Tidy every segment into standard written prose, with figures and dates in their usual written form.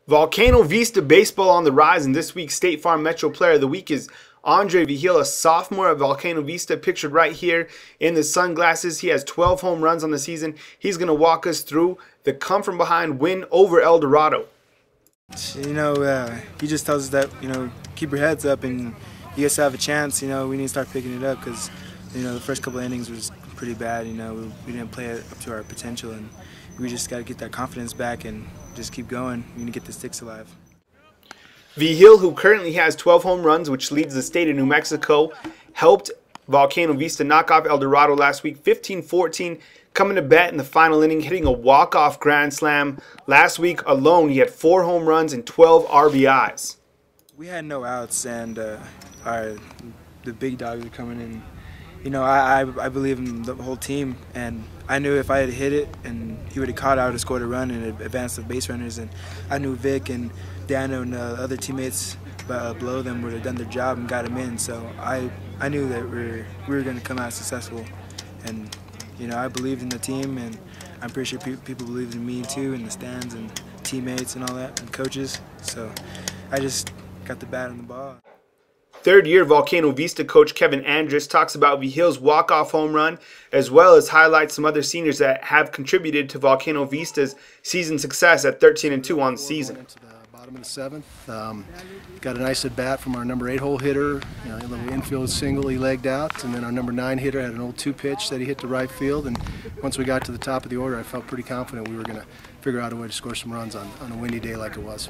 Volcano Vista baseball on the rise, and this week's State Farm Metro Player of the Week is Andre Vigil, a sophomore at Volcano Vista, pictured right here in the sunglasses. He has 12 home runs on the season. He's going to walk us through the come-from-behind win over Eldorado. He just tells us that, keep your heads up and you guys have a chance. We need to start picking it up because, the first couple of innings was pretty bad. We didn't play it up to our potential, and we just got to get that confidence back and just keep going. We need to get the sticks alive. Vigil, who currently has 12 home runs, which leads the state of New Mexico, helped Volcano Vista knock off Eldorado last week, 15-14, coming to bat in the final inning, hitting a walk-off grand slam. Last week alone, he had 4 home runs and 12 RBIs. We had no outs, and the big dogs are coming in. I believe in the whole team, and I knew if I had hit it and he would have caught, I would have scored a run and advanced the base runners. And I knew Vic and Dano and the other teammates below them would have done their job and got him in. So I knew that we were going to come out successful. And I believed in the team, and I'm pretty sure people believed in me too, in the stands and teammates and all that, and coaches. So I just got the bat and the ball. Third-year Volcano Vista coach Kevin Andrus talks about Vigil's walk-off home run, as well as highlights some other seniors that have contributed to Volcano Vista's season success at 13-2 on the season. Into the bottom of the 7th, got a nice at-bat from our number 8 hole hitter, a little infield single he legged out, and then our number 9 hitter had an old 2-pitch that he hit to right field. And once we got to the top of the order, I felt pretty confident we were going to figure out a way to score some runs on a windy day like it was.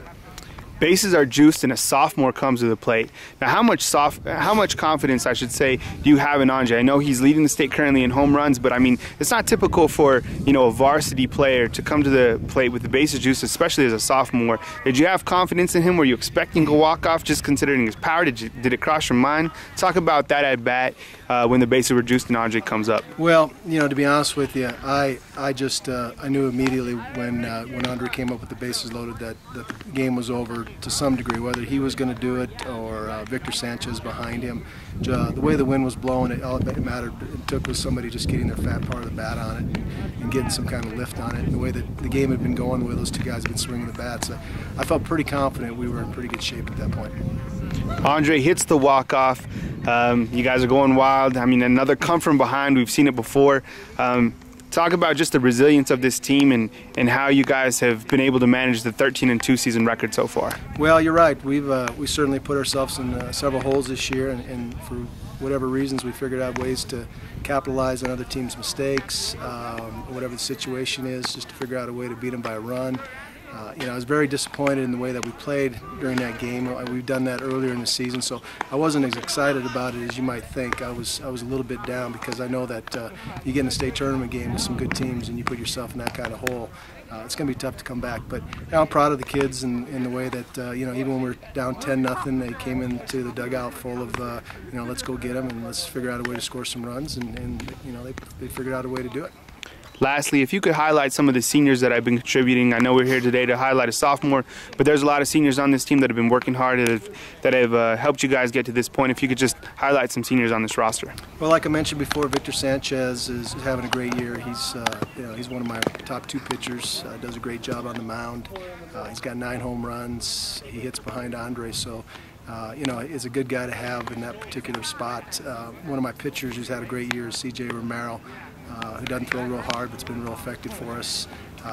Bases are juiced and a sophomore comes to the plate. Now, how much confidence, I should say, do you have in Andre? I know he's leading the state currently in home runs, but I mean, it's not typical for, a varsity player to come to the plate with the bases juiced, especially as a sophomore. Did you have confidence in him? Were you expecting a walk-off just considering his power? Did it cross your mind? Talk about that at bat when the bases were juiced and Andre comes up. Well, to be honest with you, I knew immediately when Andre came up with the bases loaded that the game was over to some degree, whether he was going to do it or Victor Sanchez behind him. The way the wind was blowing, all it mattered it took was somebody just getting their fat part of the bat on it and getting some kind of lift on it. And the way that the game had been going, the way those two guys had been swinging the bats, I felt pretty confident we were in pretty good shape at that point. Andre hits the walk-off. You guys are going wild. I mean, another come from behind. We've seen it before. Talk about just the resilience of this team and how you guys have been able to manage the 13-2 season record so far. Well, you're right. We certainly put ourselves in several holes this year, and for whatever reasons, we figured out ways to capitalize on other teams' mistakes, whatever the situation is, just to figure out a way to beat them by a run. I was very disappointed in the way that we played during that game. We've done that earlier in the season, so I wasn't as excited about it as you might think. I was a little bit down because I know that you get in a state tournament game with some good teams and you put yourself in that kind of hole. It's going to be tough to come back, but I'm proud of the kids in the way that even when we're down 10-0, they came into the dugout full of let's go get them and let's figure out a way to score some runs, and they figured out a way to do it. Lastly, if you could highlight some of the seniors that have been contributing. I know we're here today to highlight a sophomore, but there's a lot of seniors on this team that have been working hard, that have helped you guys get to this point. If you could just highlight some seniors on this roster. Well, like I mentioned before, Victor Sanchez is having a great year. He's he's one of my top 2 pitchers. Does a great job on the mound. He's got 9 home runs. He hits behind Andre, so is a good guy to have in that particular spot. One of my pitchers who's had a great year is C.J. Romero, who doesn't throw real hard but's been real effective for us.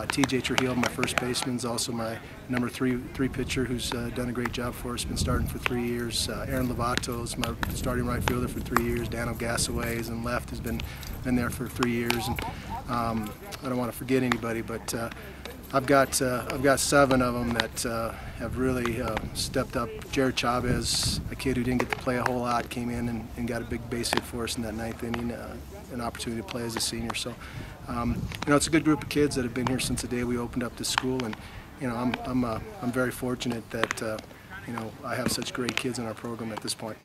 T.J. Trujillo, my first baseman, is also my number 3 pitcher who's done a great job for us, been starting for 3 years. Aaron Lovato is my starting right fielder for 3 years. Dano Gasaway is in left, has been there for 3 years. And I don't want to forget anybody, but I've got 7 of them that have really stepped up. Jared Chavez, a kid who didn't get to play a whole lot, came in and got a big base hit for us in that 9th inning, an opportunity to play as a senior. So, it's a good group of kids that have been here since the day we opened up the school, and I'm very fortunate that I have such great kids in our program at this point.